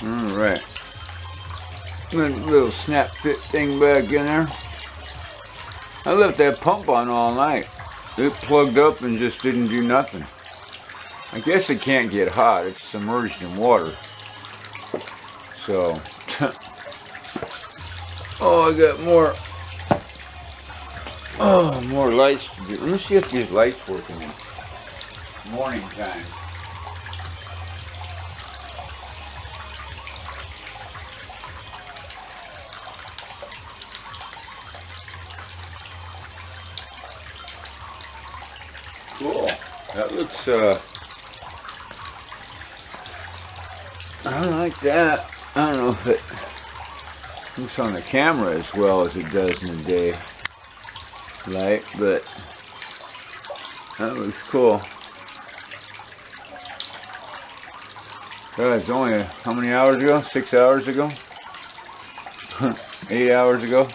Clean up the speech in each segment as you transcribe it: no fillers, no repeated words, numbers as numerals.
Alright. Little snap fit thing back in there. I left that pump on all night. It plugged up and just didn't do nothing. I guess it can't get hot. It's submerged in water. So, oh, I got more. Oh, more lights to do. Let me see if these lights work in the morning time. Cool. That looks, I like that. I don't know if it looks on the camera as well as it does in the day light, but that looks cool. That was only, how many hours ago? 6 hours ago? 8 hours ago?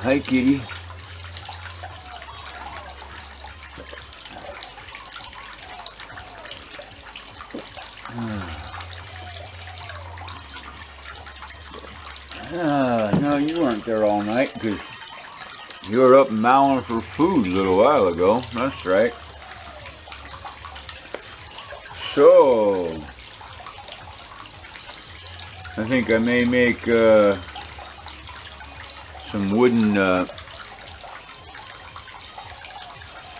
Hi, kitty. No, you weren't there all night because you were up mowing for food a little while ago. That's right. So, I think I may make some wooden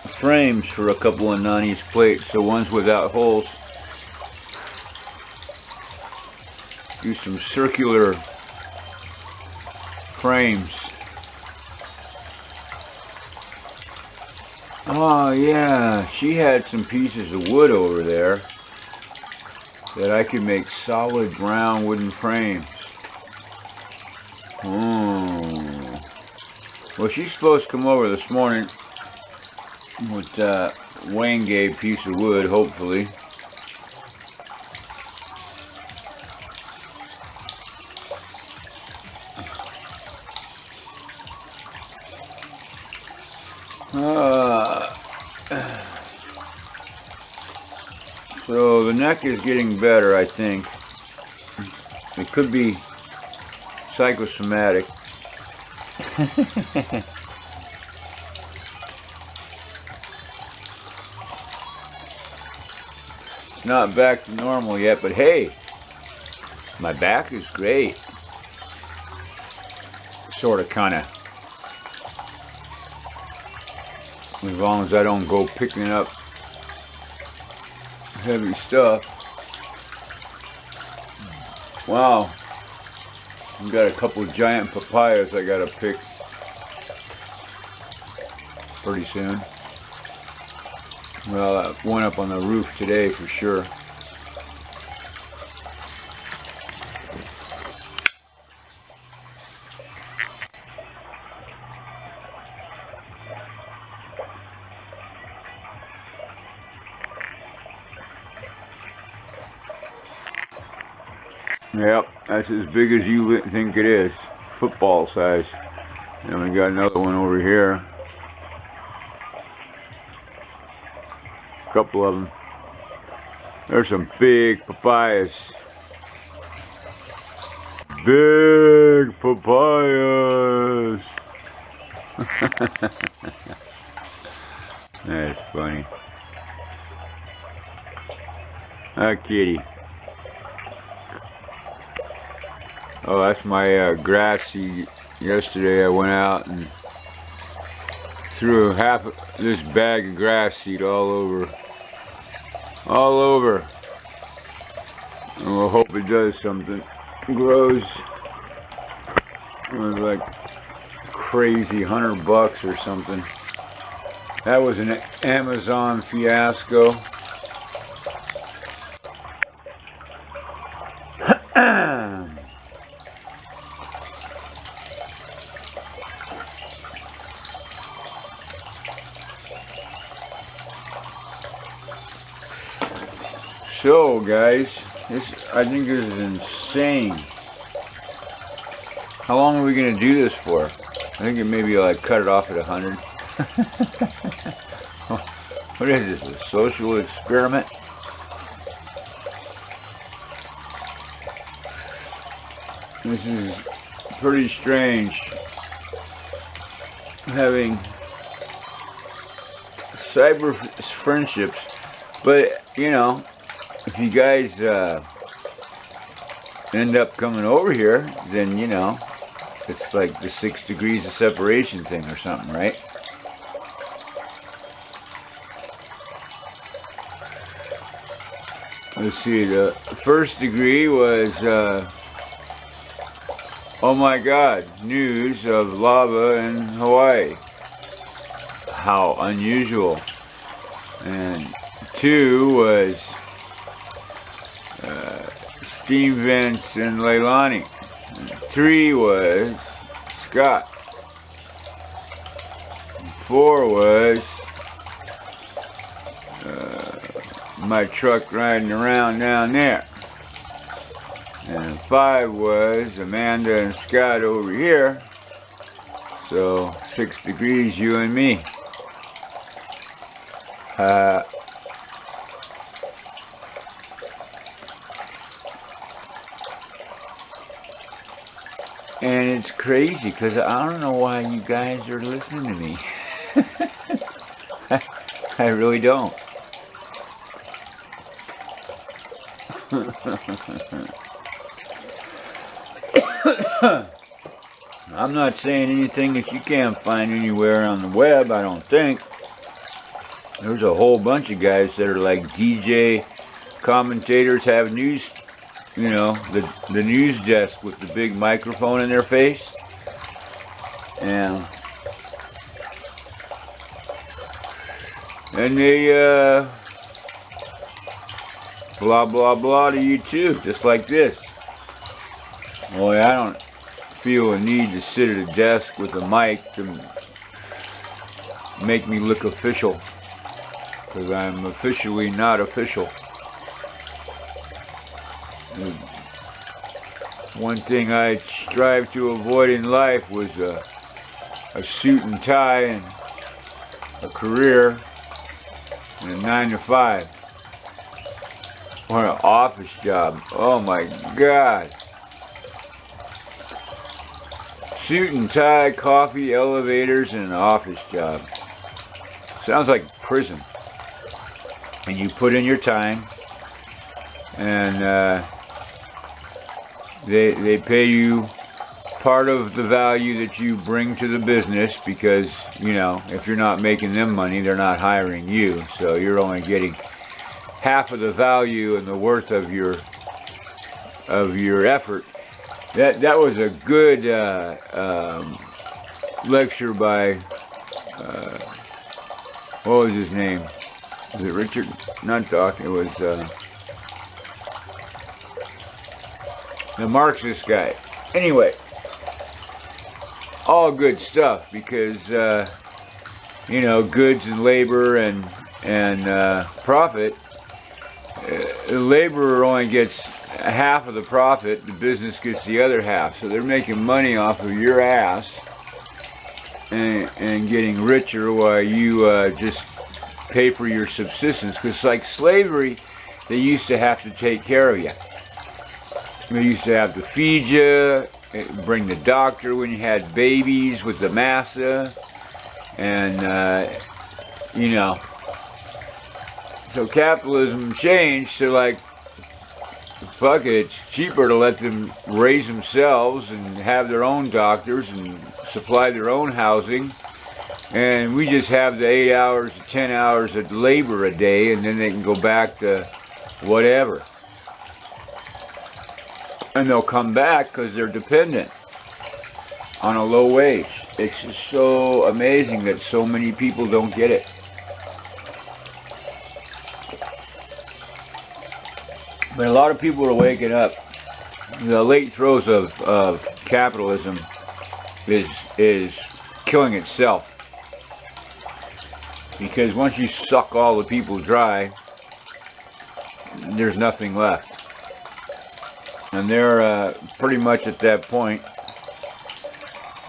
frames for a couple of Nani's plates. So ones without holes. Do some circular frames. Oh yeah, she had some pieces of wood over there that I could make solid brown wooden frames. Well, she's supposed to come over this morning with that Wayne gave piece of wood, hopefully. So the neck is getting better, I think. It could be psychosomatic. Not back to normal yet, but hey, my back is great. Sort of, kind of. As long as I don't go picking up heavy stuff. Wow. I've got a couple of giant papayas I gotta pick pretty soon. Well, one up on the roof today for sure. Yep, that's as big as you think it is. Football size. And we got another one over here. A couple of them. There's some big papayas. Big papayas. That's funny. Ah, kitty. Oh, that's my grass seed. Yesterday I went out and threw half of this bag of grass seed all over. And we'll hope it does something. It grows. It was like crazy, $100 or something. That was an Amazon fiasco. So guys, I think this is insane. How long are we gonna do this for? I think it maybe like cut it off at 100. What is this, a social experiment? This is pretty strange, having cyber friendships. But, you know, if you guys end up coming over here, then, you know, it's like the 6 degrees of separation thing or something, right? Let's see, the first degree was, oh my God, news of lava in Hawaii. How unusual. And 2 was steam vents in Leilani. And 3 was Scott. And 4 was my truck riding around down there. And 5 was Amanda and Scott over here. So 6 degrees, you and me. And it's crazy because I don't know why you guys are listening to me. I really don't. I'm not saying anything that you can't find anywhere on the web, I don't think. There's a whole bunch of guys that are like DJ commentators, have news, you know, the news desk with the big microphone in their face. And they blah blah blah to you too, just like this. Boy, I don't feel a need to sit at a desk with a mic to make me look official, because I'm officially not official. One thing I strive to avoid in life was a suit and tie and a career and a 9 to 5 or an office job. Oh my God. Suit and tie, coffee, elevators, and an office job. Sounds like prison. And you put in your time, and they pay you part of the value that you bring to the business, because, you know, if you're not making them money, they're not hiring you. So you're only getting half of the value and the worth of your effort. That was a good lecture by, what was his name? Was it Richard? Not Doc, it was the Marxist guy. Anyway, all good stuff, because, you know, goods and labor and profit. The laborer only gets half of the profit, the business gets the other half. So they're making money off of your ass and getting richer while you just pay for your subsistence. Because like slavery, they used to have to take care of you. They used to have to feed you, bring the doctor when you had babies with the massa, and you know. So capitalism changed, so like, fuck it, it's cheaper to let them raise themselves and have their own doctors and supply their own housing. And we just have the 8 hours, 10 hours of labor a day, and then they can go back to whatever. And they'll come back because they're dependent on a low wage. It's just so amazing that so many people don't get it. But a lot of people are waking up. The late throes of capitalism is killing itself. Because once you suck all the people dry, there's nothing left. And they're pretty much at that point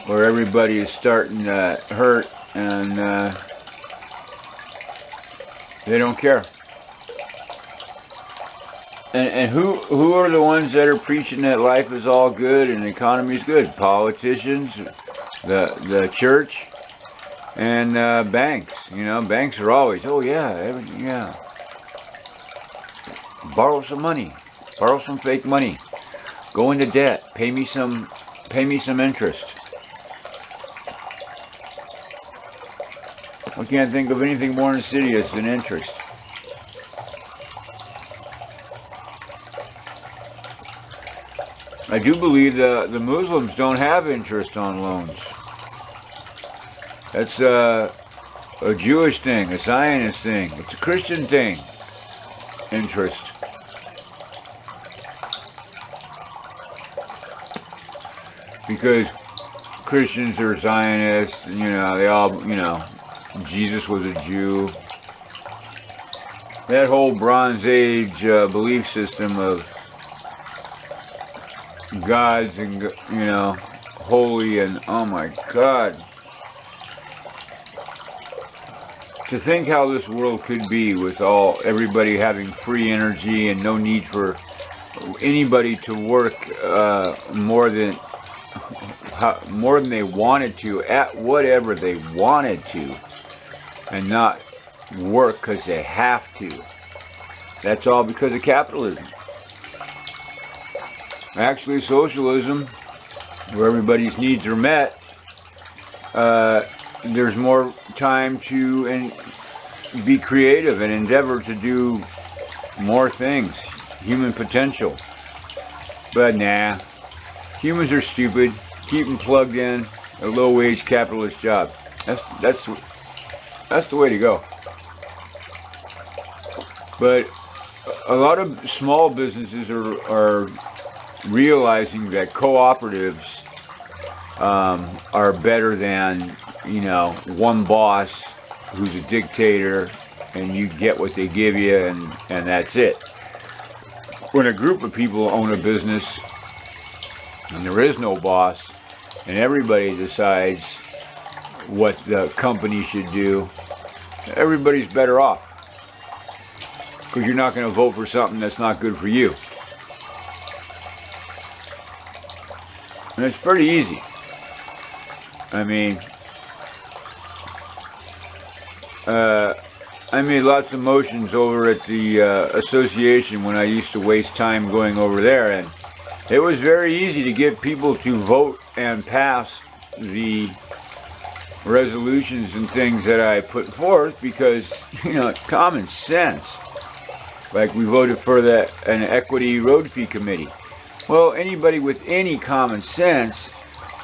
where everybody is starting to hurt, and they don't care. And who are the ones that are preaching that life is all good and the economy is good? Politicians, the church, and banks. You know, banks are always, oh yeah, yeah. Borrow some money, borrow some fake money, go into debt, pay me some interest. I can't think of anything more insidious than interest. I do believe the Muslims don't have interest on loans. That's a Jewish thing, a Zionist thing. It's a Christian thing. Interest. Because Christians are Zionists, you know, they all, you know, Jesus was a Jew. That whole Bronze Age belief system of gods and, you know, holy and, oh my God. To think how this world could be with everybody having free energy and no need for anybody to work more than they wanted to at whatever they wanted to, and not work because they have to. That's all because of capitalism. Actually, socialism, where everybody's needs are met, there's more time to be creative and endeavor to do more things. Human potential. But nah, humans are stupid. Keep them plugged in a low-wage capitalist job. That's the way to go. But a lot of small businesses are realizing that cooperatives are better than, you know, one boss who's a dictator and you get what they give you and that's it. When a group of people own a business and there is no boss and everybody decides what the company should do, everybody's better off. Because you're not going to vote for something that's not good for you. And it's pretty easy. I mean, I made lots of motions over at the association when I used to waste time going over there, and it was very easy to get people to vote and pass the resolutions and things that I put forth because, you know, common sense. Like we voted for an equity road fee committee. Well, anybody with any common sense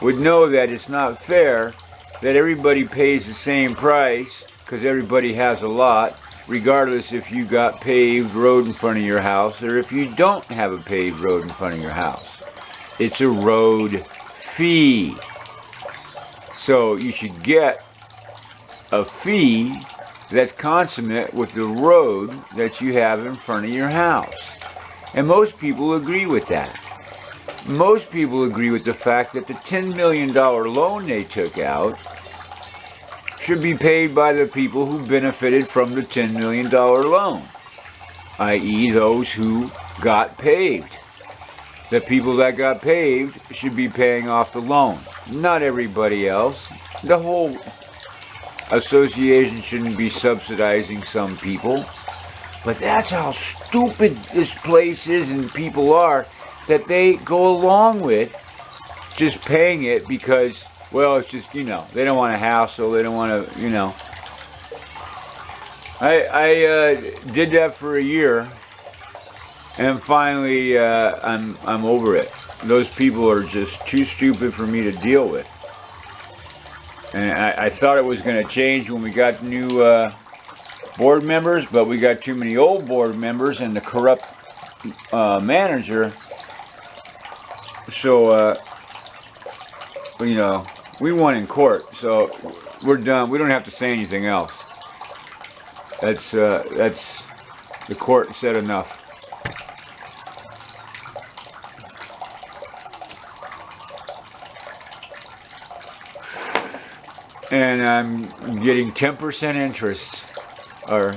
would know that it's not fair that everybody pays the same price because everybody has a lot, regardless if you got paved road in front of your house or if you don't have a paved road in front of your house. It's a road fee. So you should get a fee that's consummate with the road that you have in front of your house. And most people agree with that. Most people agree with the fact that the $10 million loan they took out should be paid by the people who benefited from the $10 million loan, i.e. those who got paved. The people that got paved should be paying off the loan, not everybody else. The whole association shouldn't be subsidizing some people. But that's how stupid this place is and people are, that they go along with just paying it because, well, it's just, you know, they don't want to hassle, they don't want to, you know. I did that for a year, and finally I'm over it. Those people are just too stupid for me to deal with. And I thought it was going to change when we got new board members, but we got too many old board members and the corrupt manager. So, you know, we won in court, so we're done. We don't have to say anything else. That's the court said enough. And I'm getting 10% interest, or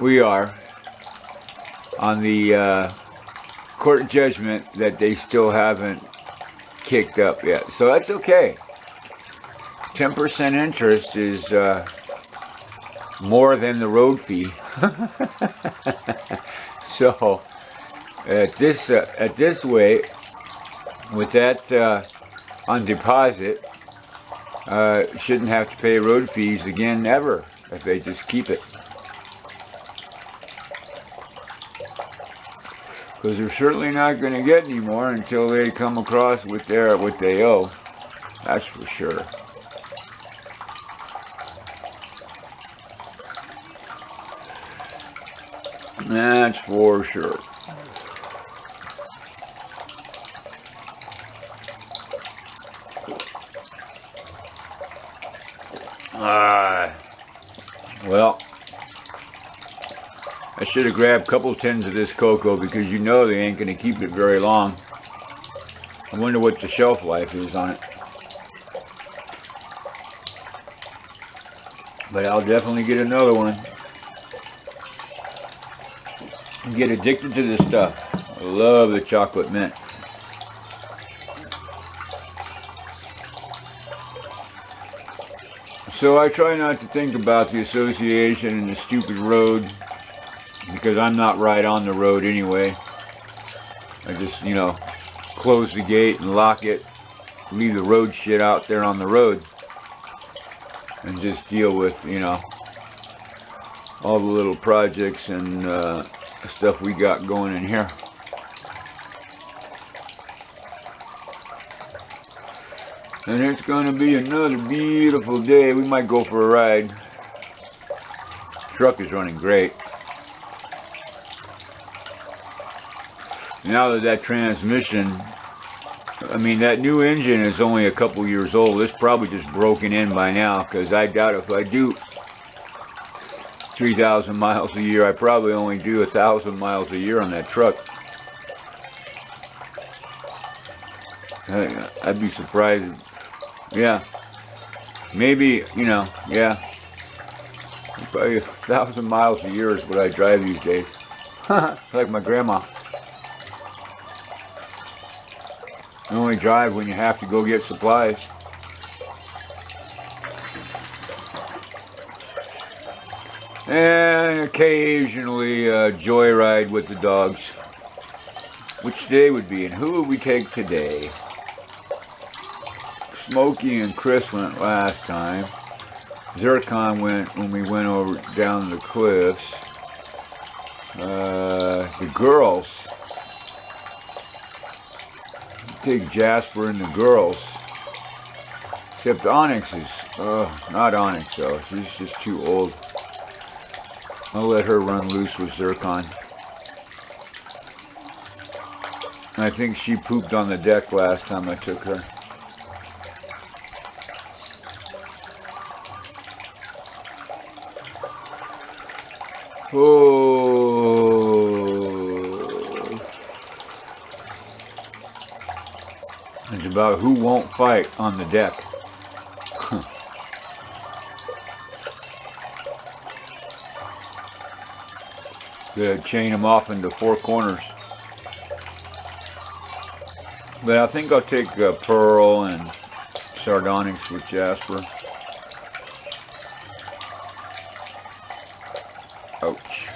we are, on the court judgment that they still haven't kicked up yet. So that's okay. 10% interest is more than the road fee. So at this way, with that on deposit, shouldn't have to pay road fees again ever if they just keep it. Because they're certainly not going to get any more until they come across with what they owe. That's for sure. That's for sure. Well, I should have grabbed a couple tins of this cocoa because you know they ain't going to keep it very long. I wonder what the shelf life is on it. But I'll definitely get another one. I get addicted to this stuff. I love the chocolate mint. So I try not to think about the association and the stupid road, because I'm not right on the road anyway. I just, you know, close the gate and lock it, leave the road shit out there on the road, and just deal with, you know, all the little projects and stuff we got going in here. And it's going to be another beautiful day. We might go for a ride. Truck is running great. Now that transmission, I mean, that new engine is only a couple years old. It's probably just broken in by now, because I doubt if I do 3,000 miles a year, I probably only do 1,000 miles a year on that truck. I'd be surprised. Yeah, maybe, you know, yeah, probably 1,000 miles a year is what I drive these days. Like my grandma. You only drive when you have to go get supplies. And occasionally joyride with the dogs. Which day would be, and who would we take today? Smokey and Chris went last time. Zircon went when we went over down the cliffs. The girls. Take Jasper and the girls. Except Onyx is, not Onyx though. She's just too old. I'll let her run loose with Zircon. I think she pooped on the deck last time I took her. Oh, it's about who won't fight on the deck. Gonna chain them off into four corners. But I think I'll take Pearl and Sardonyx with Jasper. Ouch.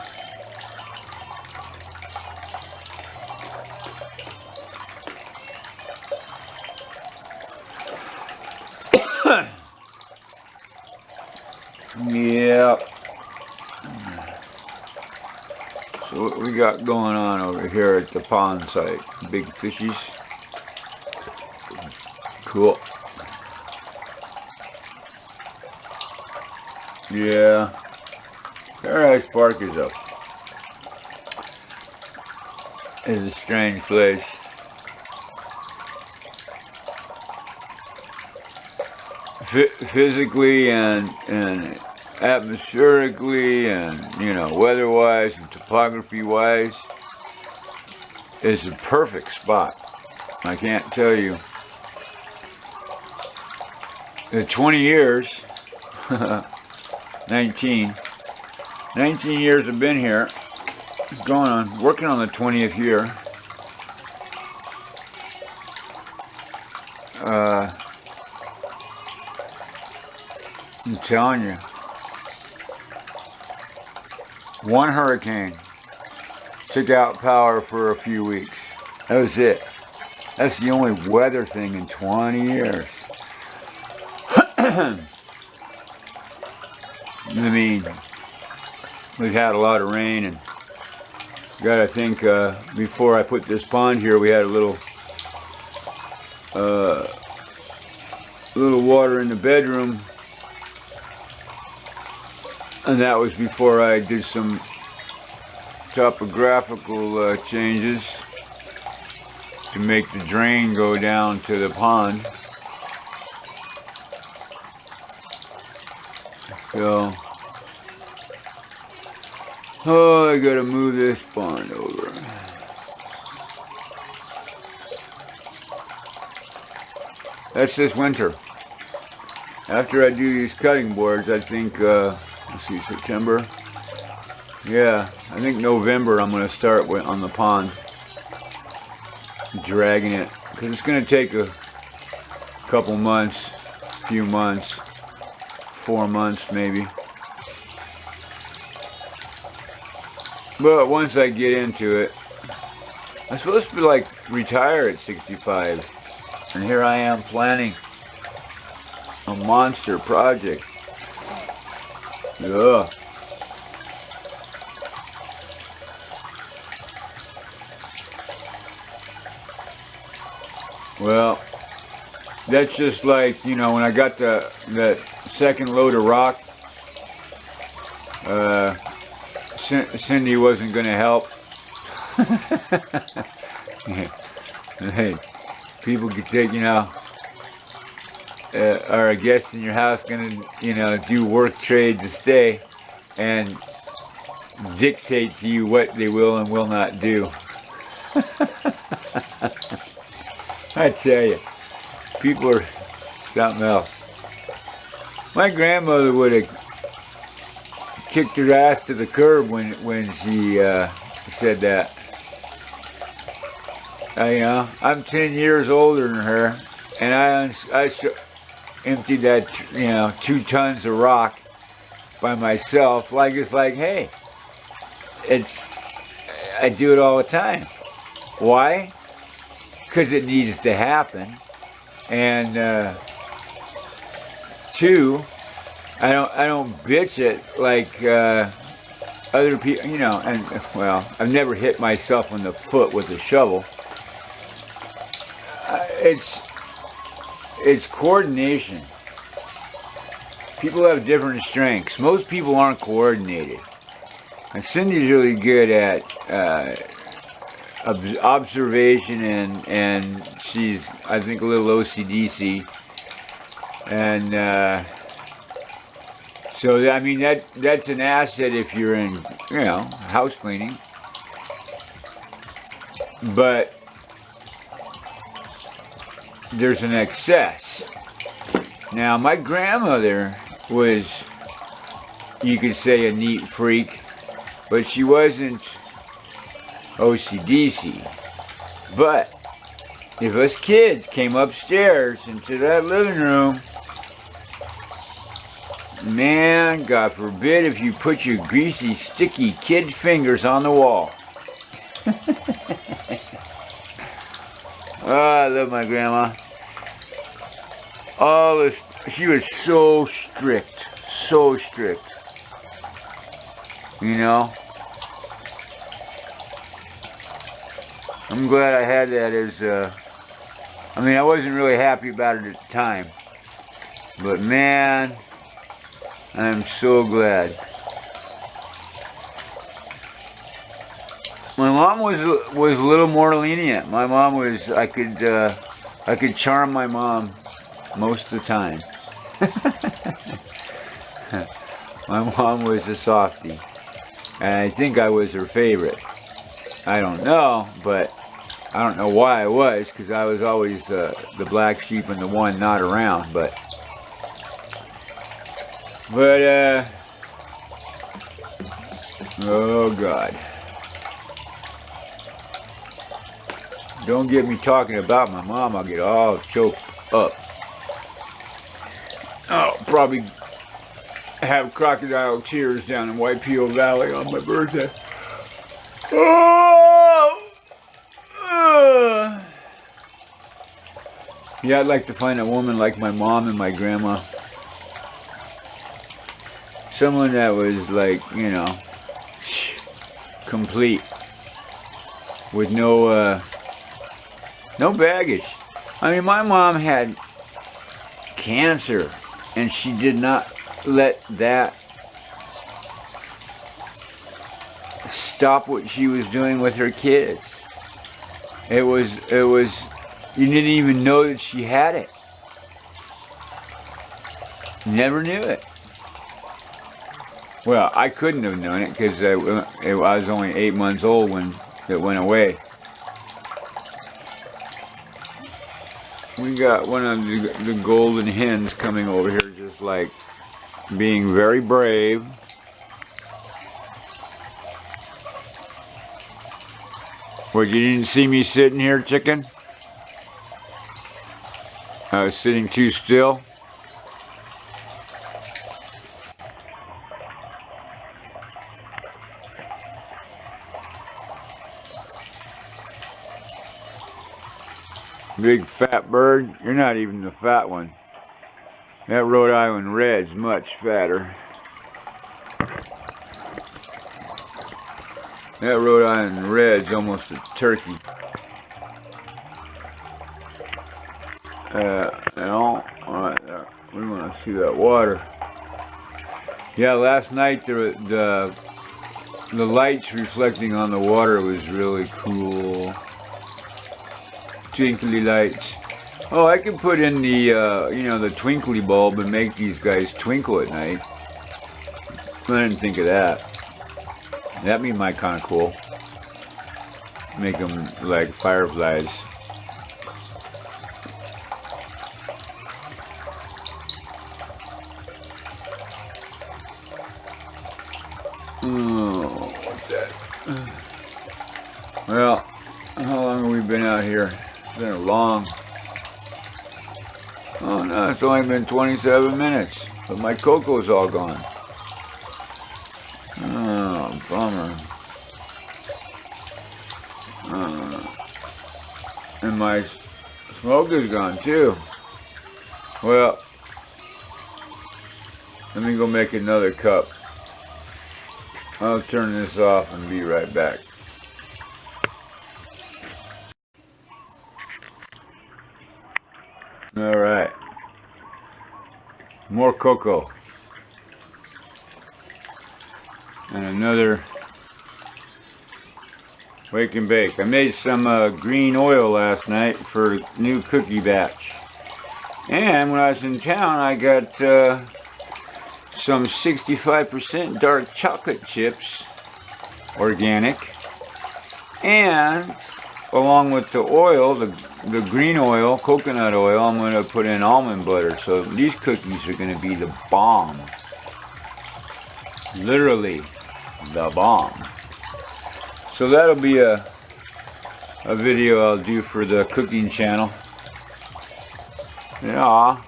Yep. So what we got going on over here at the pond site? Big fishies. Cool. Yeah. Paradise Park is a strange place. Physically and atmospherically and, you know, weather-wise and topography-wise, it's a perfect spot. I can't tell you. In 20 years, 19 years I've been here, working on the 20th year. I'm telling you, one hurricane took out power for a few weeks. That was it. That's the only weather thing in 20 years. I mean, we've had a lot of rain, and gotta think, before I put this pond here, we had a little water in the bedroom, and that was before I did some topographical changes to make the drain go down to the pond. So, oh, I gotta move this pond over. That's this winter. After I do these cutting boards, I think, let's see, September. Yeah, I think November I'm gonna start on the pond, dragging it, because it's gonna take a couple months, few months, 4 months maybe. But once I get into it, I'm supposed to like retire at 65, and here I am planning a monster project. Ugh. Well, that's just like, you know, when I got that second load of rock, Cindy wasn't going to help. Hey, people could take, you know, are a guest in your house going to, you know, do work trade to stay and dictate to you what they will and will not do. I tell you, people are something else. My grandmother would have kicked her ass to the curb when she said that. You know, I'm 10 years older than her, and I emptied that, you know, 2 tons of rock by myself. Like, it's like, hey, I do it all the time. Why? Because it needs to happen. And 2, I don't bitch it like other people, you know. And well, I've never hit myself in the foot with a shovel. It's coordination. People have different strengths. Most people aren't coordinated. And Cindy's really good at observation, and she's, I think, a little OCDC. And so, I mean, that's an asset if you're in, you know, house cleaning. But there's an excess. Now, my grandmother was, you could say, a neat freak, but she wasn't OCDC. But if us kids came upstairs into that living room, man, God forbid if you put your greasy, sticky kid fingers on the wall. Oh, I love my grandma. All this, she was so strict, you know. I'm glad I had that as, I mean, I wasn't really happy about it at the time, but man, I'm so glad. My mom was a little more lenient. My mom was, I could charm my mom most of the time. My mom was a softie, and I think I was her favorite. I don't know, but I don't know why I was, because I was always the black sheep and the one not around. But oh God. Don't get me talking about my mom, I'll get all choked up. I'll probably have crocodile tears down in Waipio Valley on my birthday. Yeah, I'd like to find a woman like my mom and my grandma. Someone that was like, you know, complete. With no baggage. I mean, my mom had cancer, and she did not let that stop what she was doing with her kids. It was, you didn't even know that she had it. Never knew it. Well, I couldn't have known it because I was only 8 months old when it went away. We got one of the golden hens coming over here, just like being very brave. What, you didn't see me sitting here, chicken? I was sitting too still. Big fat bird. You're not even the fat one. That Rhode Island Red's much fatter. That Rhode Island Red's almost a turkey. Alright, we want to see that water. Yeah, last night the lights reflecting on the water was really cool. Twinkly lights. Oh, I could put in the you know, the twinkly bulb and make these guys twinkle at night. I didn't think of that. That'd be kind of cool. Make them like fireflies. Oh, what's that? Well, how long have we been out here? It's been a long. Oh no, it's only been 27 minutes, but my cocoa's all gone. Oh, bummer. And my smoke is gone too. Well, let me go make another cup. I'll turn this off and be right back. Alright. More cocoa. And another wake and bake. I made some green oil last night for a new cookie batch. And when I was in town, I got some 65% dark chocolate chips, organic. And along with the oil, the green oil, coconut oil, I'm going to put in almond butter. So these cookies are going to be the bomb. Literally the bomb. So that'll be a video I'll do for the cooking channel. Yeah.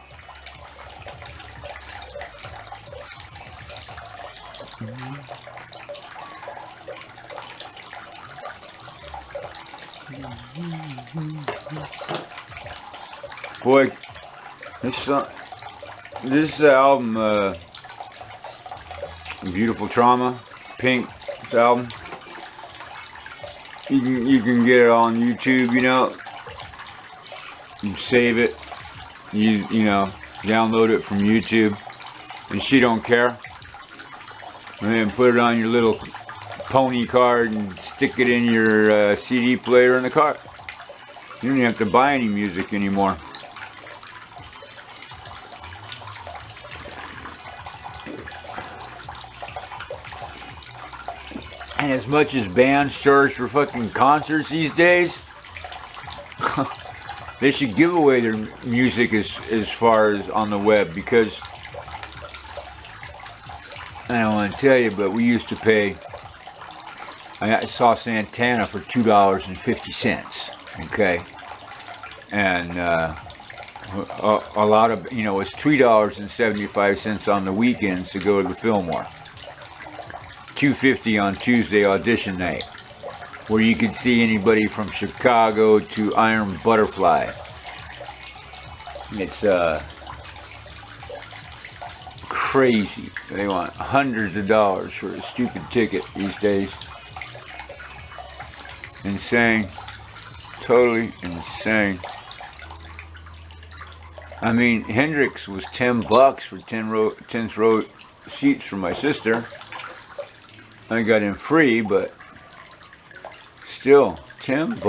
Boy, this album, Beautiful Trauma, Pink album. You can get it on YouTube, you know. You save it, you know, download it from YouTube, and she don't care. And then put it on your little pony card and stick it in your CD player in the car. You don't even have to buy any music anymore. And as much as bands charge for fucking concerts these days, they should give away their music as far as on the web, because I don't want to tell you, but we used to pay. I saw Santana for $2.50 Okay. And a lot of, you know, it's $3.75 on the weekends to go to the Fillmore. $2.50 on Tuesday audition night, where you could see anybody from Chicago to Iron Butterfly. It's crazy. They want hundreds of dollars for a stupid ticket these days. Insane. Totally insane. I mean, Hendrix was $10 for 10th row seats for my sister. I got in free, but still, $10.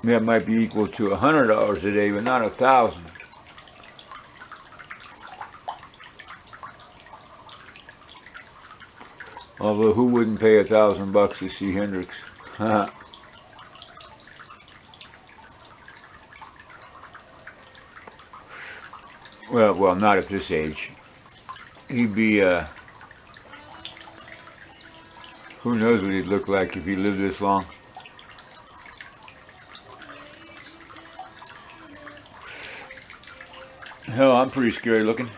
That might be equal to $100 a day, but not $1,000. Although, who wouldn't pay $1,000 to see Hendrix? Well, not at this age. He'd be, who knows what he'd look like if he lived this long. Hell, I'm pretty scary looking.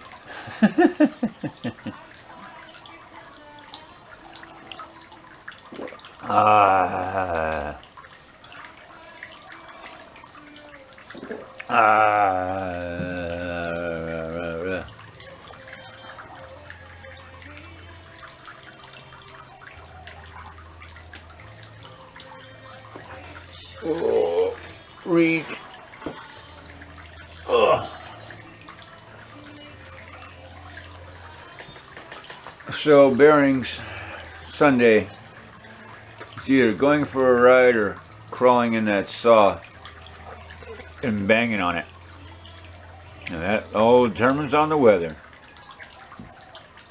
Oh, reach. Oh. So, bearings, Sunday. It's either going for a ride or crawling in that saw and banging on it. And that all determines on the weather.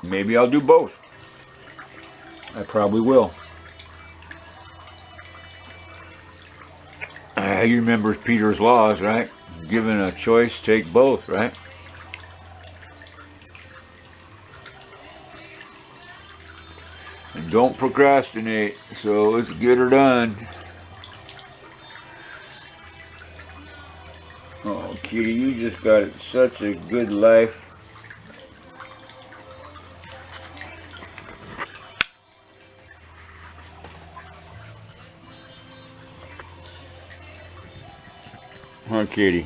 Maybe I'll do both. I probably will. You remember Peter's laws, right? Given a choice, take both, right? And don't procrastinate, so let's get her done. Oh, Kitty, you just got such a good life. Huh, Kitty?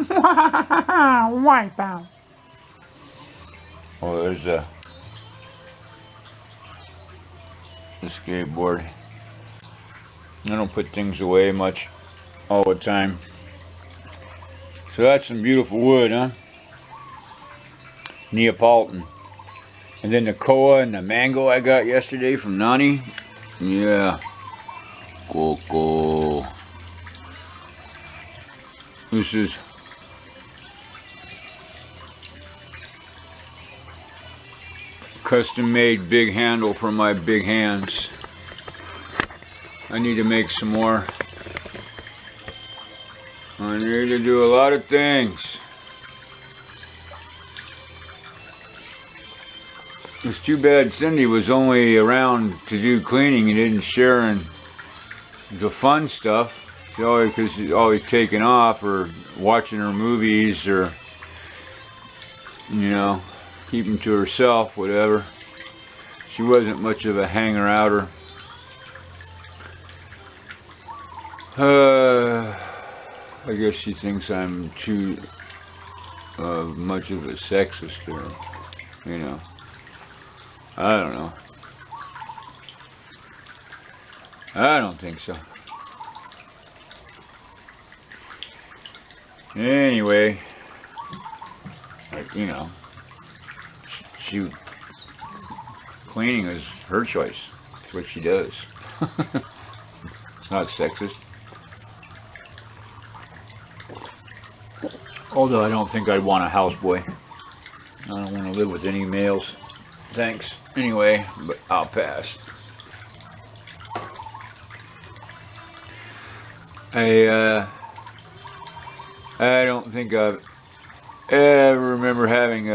Wipe out. Oh, there's a skateboard. I don't put things away much all the time. So that's some beautiful wood, huh? Neapolitan. And then the koa and the mango I got yesterday from Nani. Yeah. Coco. This is custom made big handle for my big hands. I need to make some more. I need to do a lot of things. It's too bad Cindy was only around to do cleaning and didn't share in the fun stuff. Because she's always taking off or watching her movies or, you know, keeping to herself, whatever. She wasn't much of a hanger-outer. I guess she thinks I'm too much of a sexist, or, you know. I don't know. I don't think so. Anyway, like, you know, cleaning is her choice. It's what she does. It's not sexist. Although I don't think I'd want a houseboy. I don't want to live with any males. Thanks. Anyway, but I'll pass. I don't think I remember having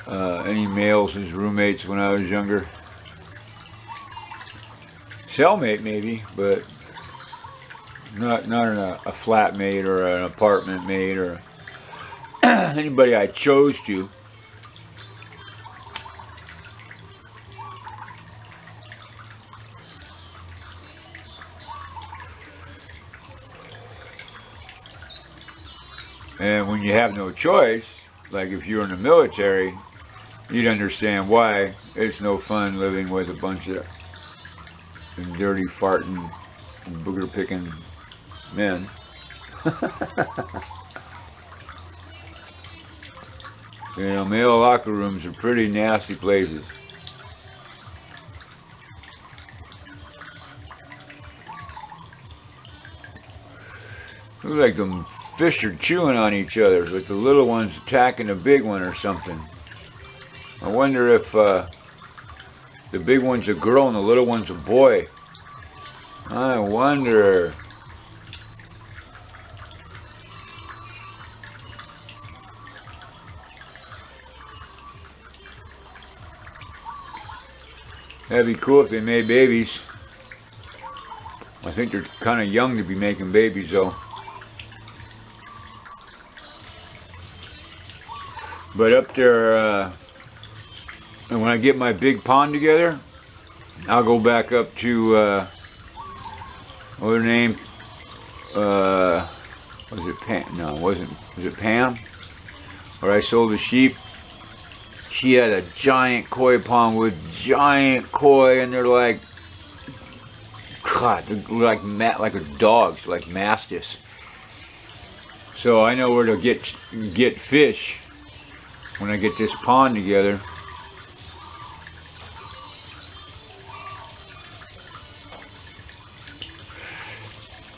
any males as roommates when I was younger. Cellmate maybe, but not a flatmate or an apartment mate or anybody I chose to. And when you have no choice, like if you're in the military, you'd understand why it's no fun living with a bunch of dirty, farting, booger picking men. You know, male locker rooms are pretty nasty places. Looks like them fish are chewing on each other, with the little ones attacking the big one or something. I wonder if the big one's a girl and the little one's a boy. I wonder. That'd be cool if they made babies. I think they're kind of young to be making babies though. But up there, and when I get my big pond together, I'll go back up to, what her name? Was it Pam? No, it wasn't. Was it Pam? Where I sold the sheep. She had a giant koi pond with giant koi, and they're like, God, they're like a dogs, like mastiffs. So I know where to get fish when I get this pond together.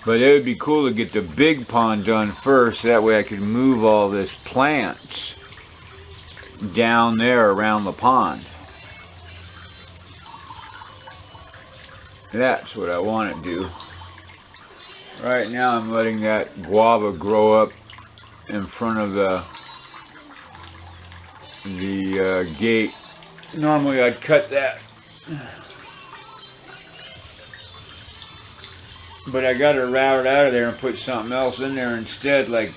But it would be cool to get the big pond done first, that way I could move all this plants down there around the pond. That's what I want to do. Right now I'm letting that guava grow up in front of the gate. Normally I'd cut that, but I got to route it out of there and put something else in there instead, like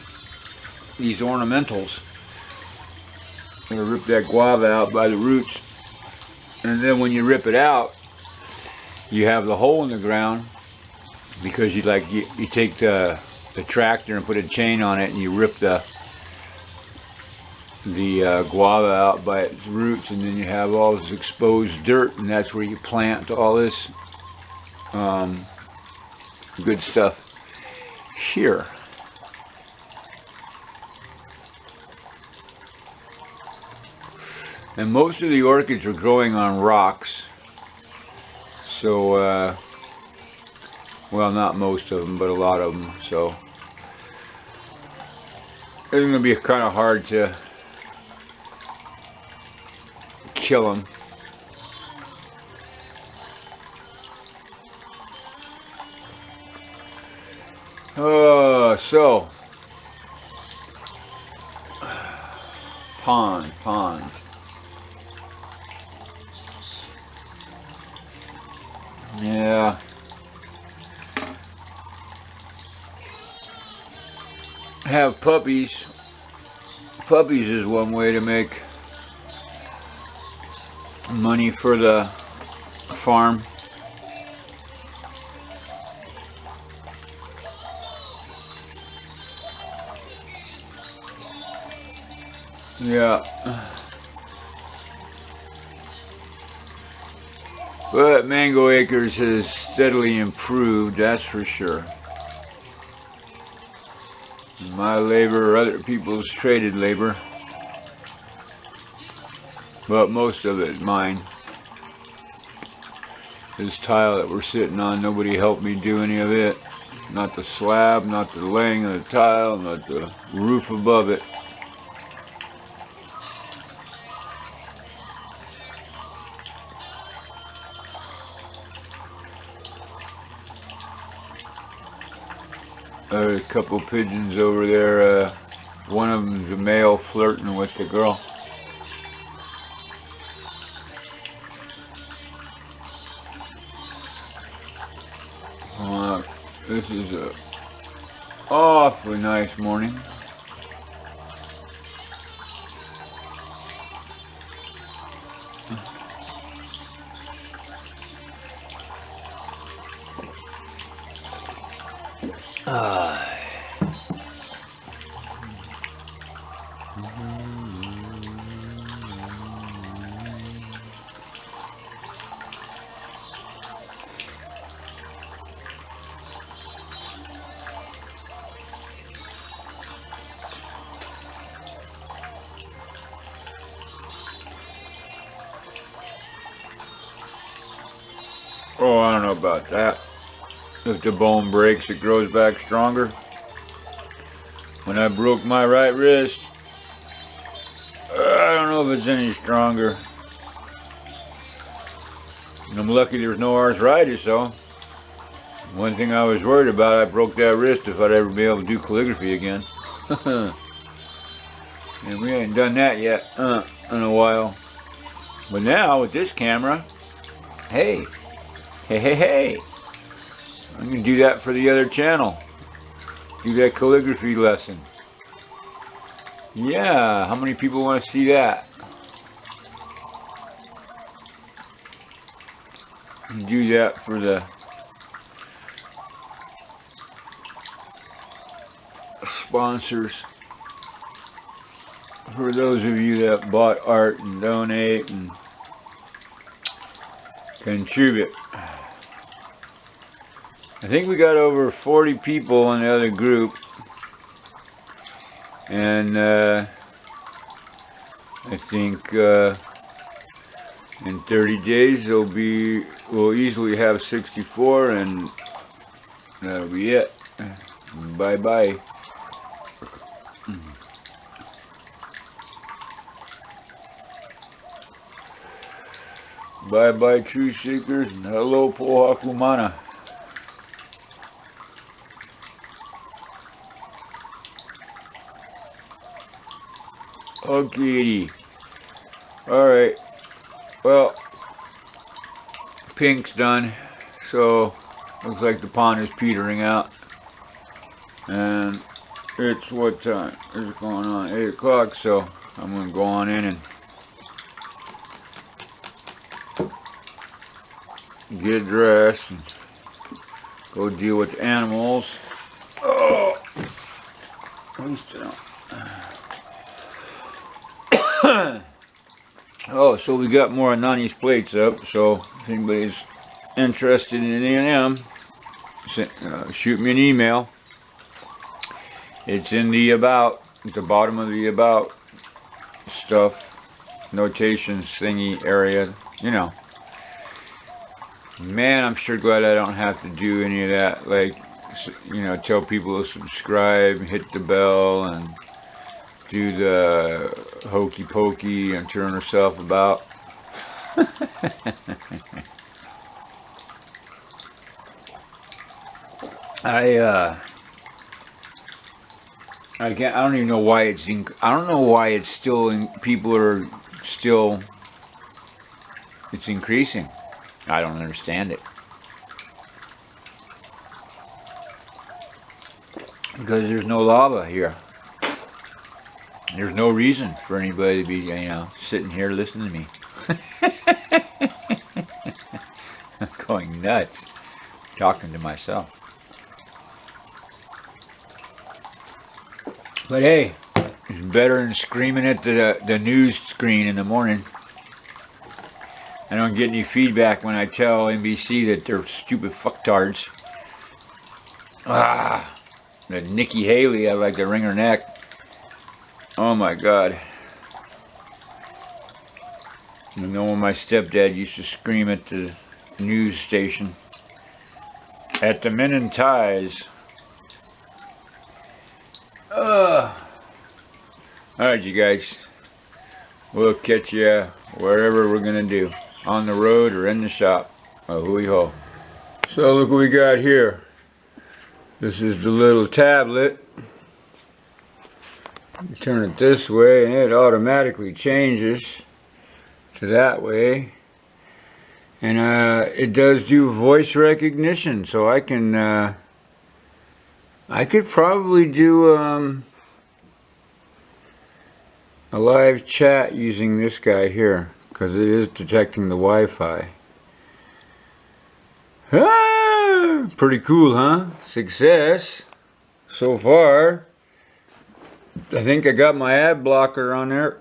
these ornamentals. I'm gonna rip that guava out by the roots, and then when you rip it out, you have the hole in the ground, because you take the tractor and put a chain on it, and you rip the guava out by its roots, and then you have all this exposed dirt, and that's where you plant all this good stuff here. And most of the orchids are growing on rocks, so well, not most of them, but a lot of them, so it's going to be kind of hard to kill them. So pond. Yeah. Have puppies. Puppies is one way to make money for the farm. Yeah. But Mango Acres has steadily improved, that's for sure. My labor or other people's traded labor, but most of it is mine. This tile that we're sitting on, nobody helped me do any of it. Not the slab, not the laying of the tile, not the roof above it. A couple pigeons over there One of them's a male flirting with the girl. This is a awfully nice morning. Oh, I don't know about that. If the bone breaks, it grows back stronger. When I broke my right wrist, I don't know if it's any stronger. And I'm lucky there's no arthritis, though. One thing I was worried about, I broke that wrist if I'd ever be able to do calligraphy again. And we ain't done that yet in a while. But now, with this camera, hey, I can do that for the other channel. Do that calligraphy lesson. Yeah, how many people want to see that? Do that for the sponsors. For those of you that bought art and donate and contribute. I think we got over 40 people in the other group, and I think in 30 days we'll easily have 64, and that'll be it. Bye bye. Bye bye, truth seekers, and hello, Pohakumana. Okay. Alright. Well, pink's done. So, looks like the pond is petering out. And it's what time? Is it going on? 8 o'clock, so I'm going to go on in and get dressed and go deal with the animals. Oh! At least I don't. Oh, so we got more of Nani's plates up, so if anybody's interested in any of them, shoot me an email. It's in the about, at the bottom of the about stuff, notations thingy area, you know. Man, I'm sure glad I don't have to do any of that, like, you know, tell people to subscribe, hit the bell, and do the hokey pokey and turn herself about. I don't even know why it's I don't know why it's still people are still, it's increasing. I don't understand it. Because there's no lava here. There's no reason for anybody to be, you know, sitting here listening to me. I'm going nuts, talking to myself. But hey, it's better than screaming at the news screen in the morning. I don't get any feedback when I tell NBC that they're stupid fucktards. The Nikki Haley, I like to wring her neck. Oh my God. I know when my stepdad used to scream at the news station. At the men in ties. Alright, you guys. We'll catch you wherever we're going to do. On the road or in the shop. Hui ho. So look what we got here. This is the little tablet. You turn it this way and it automatically changes to that way. And it does do voice recognition, so I can I could probably do a live chat using this guy here, because it is detecting the Wi-Fi. Ah, pretty cool, huh? Success so far. I think I got my ad blocker on there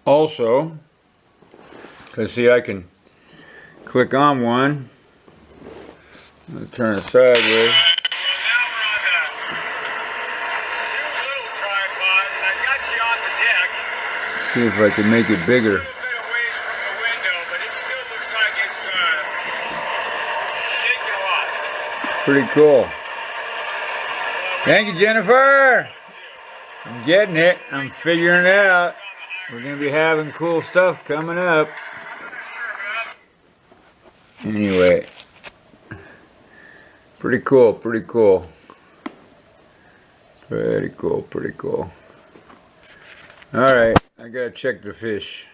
also, because see, I can click on one. I'll turn it sideways. See if I can make it bigger. Pretty cool. Thank you, Jennifer. I'm getting it. I'm figuring it out. We're going to be having cool stuff coming up. Anyway. Pretty cool, pretty cool. Pretty cool, pretty cool. Alright, I gotta check the fish.